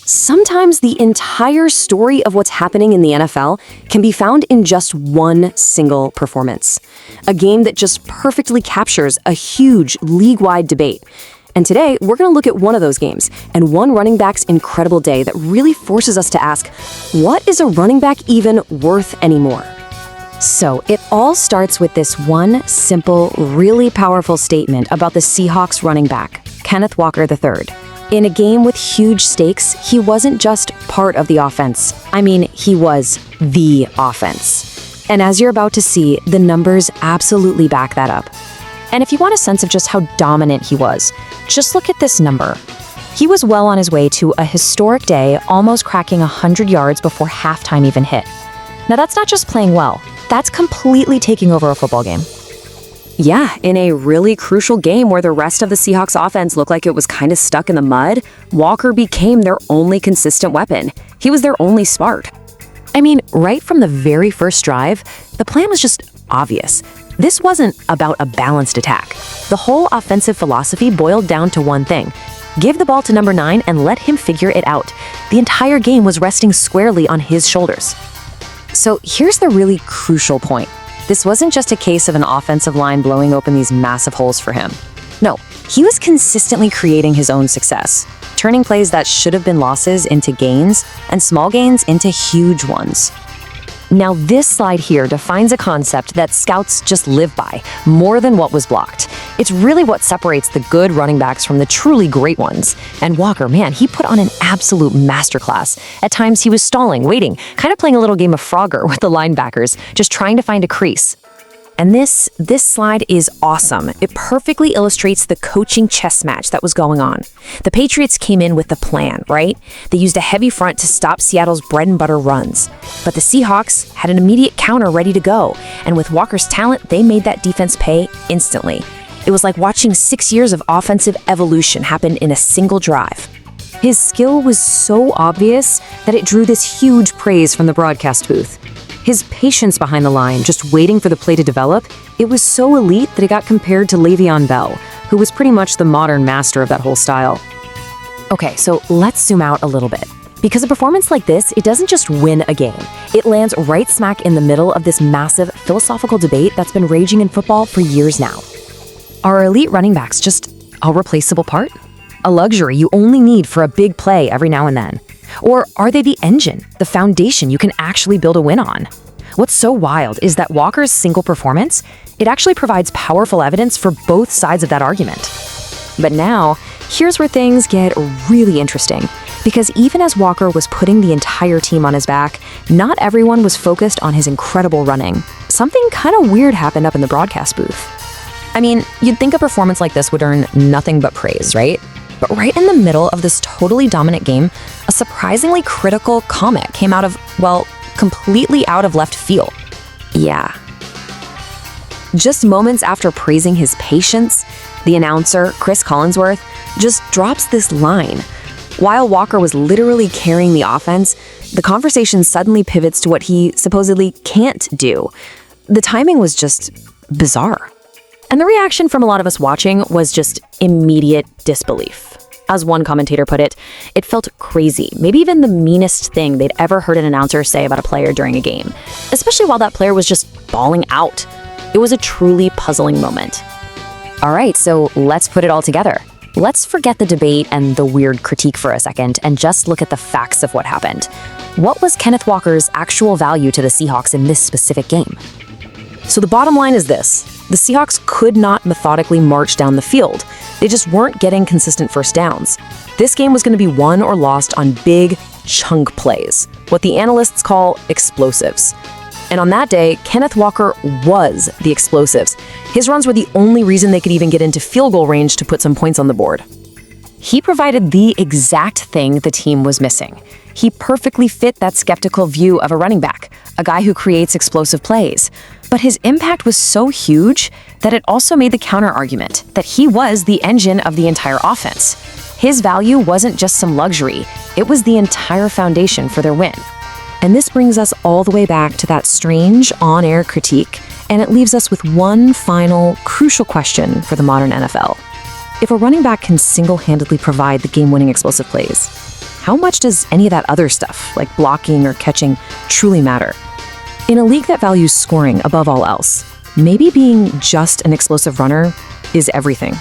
Sometimes the entire story of what's happening in the NFL can be found in just one single performance. A game that just perfectly captures a huge league-wide debate. And today, we're going to look at one of those games and one running back's incredible day that really forces us to ask, what is a running back even worth anymore? So it all starts with this one simple, really powerful statement about the Seahawks running back, Kenneth Walker III. In a game with huge stakes, he wasn't just part of the offense. He was the offense. And as you're about to see, the numbers absolutely back that up. And if you want a sense of just how dominant he was, just look at this number. He was well on his way to a historic day, almost cracking 100 yards before halftime even hit. Now that's not just playing well, that's completely taking over a football game. Yeah, in a really crucial game where the rest of the Seahawks offense looked like it was kind of stuck in the mud, Walker became their only consistent weapon. He was their only spark. Right from the very first drive, the plan was just obvious. This wasn't about a balanced attack. The whole offensive philosophy boiled down to one thing. Give the ball to number 9 and let him figure it out. The entire game was resting squarely on his shoulders. So here's the really crucial point. This wasn't just a case of an offensive line blowing open these massive holes for him. No, he was consistently creating his own success, turning plays that should have been losses into gains and small gains into huge ones. Now this slide here defines a concept that scouts just live by, more than what was blocked. It's really what separates the good running backs from the truly great ones. And Walker, man, he put on an absolute masterclass. At times he was stalling, waiting, kind of playing a little game of Frogger with the linebackers, just trying to find a crease. And this slide is awesome. It perfectly illustrates the coaching chess match that was going on. The Patriots came in with the plan, right? They used a heavy front to stop Seattle's bread and butter runs. But the Seahawks had an immediate counter ready to go. And with Walker's talent, they made that defense pay instantly. It was like watching 6 years of offensive evolution happen in a single drive. His skill was so obvious that it drew this huge praise from the broadcast booth. His patience behind the line, just waiting for the play to develop, it was so elite that it got compared to Le'Veon Bell, who was pretty much the modern master of that whole style. Okay, so let's zoom out a little bit. Because a performance like this, it doesn't just win a game. It lands right smack in the middle of this massive philosophical debate that's been raging in football for years now. Are elite running backs just a replaceable part? A luxury you only need for a big play every now and then? Or are they the engine, the foundation you can actually build a win on? What's so wild is that Walker's single performance, it actually provides powerful evidence for both sides of that argument. But now, here's where things get really interesting. Because even as Walker was putting the entire team on his back, not everyone was focused on his incredible running. Something kind of weird happened up in the broadcast booth. You'd think a performance like this would earn nothing but praise, right? But right in the middle of this totally dominant game, a surprisingly critical comment came out of, completely out of left field. Yeah. Just moments after praising his patience, the announcer, Chris Collinsworth, just drops this line. While Walker was literally carrying the offense, the conversation suddenly pivots to what he supposedly can't do. The timing was just bizarre. And the reaction from a lot of us watching was just immediate disbelief. As one commentator put it, it felt crazy, maybe even the meanest thing they'd ever heard an announcer say about a player during a game, especially while that player was just bawling out. It was a truly puzzling moment. All right, so let's put it all together. Let's forget the debate and the weird critique for a second and just look at the facts of what happened. What was Kenneth Walker's actual value to the Seahawks in this specific game? So the bottom line is this. The Seahawks could not methodically march down the field. They just weren't getting consistent first downs. This game was going to be won or lost on big chunk plays, what the analysts call explosives. And on that day, Kenneth Walker was the explosives. His runs were the only reason they could even get into field goal range to put some points on the board. He provided the exact thing the team was missing. He perfectly fit that skeptical view of a running back, a guy who creates explosive plays. But his impact was so huge that it also made the counter-argument that he was the engine of the entire offense. His value wasn't just some luxury, it was the entire foundation for their win. And this brings us all the way back to that strange on-air critique, and it leaves us with one final, crucial question for the modern NFL. If a running back can single-handedly provide the game-winning explosive plays, how much does any of that other stuff, like blocking or catching, truly matter? In a league that values scoring above all else, maybe being just an explosive runner is everything.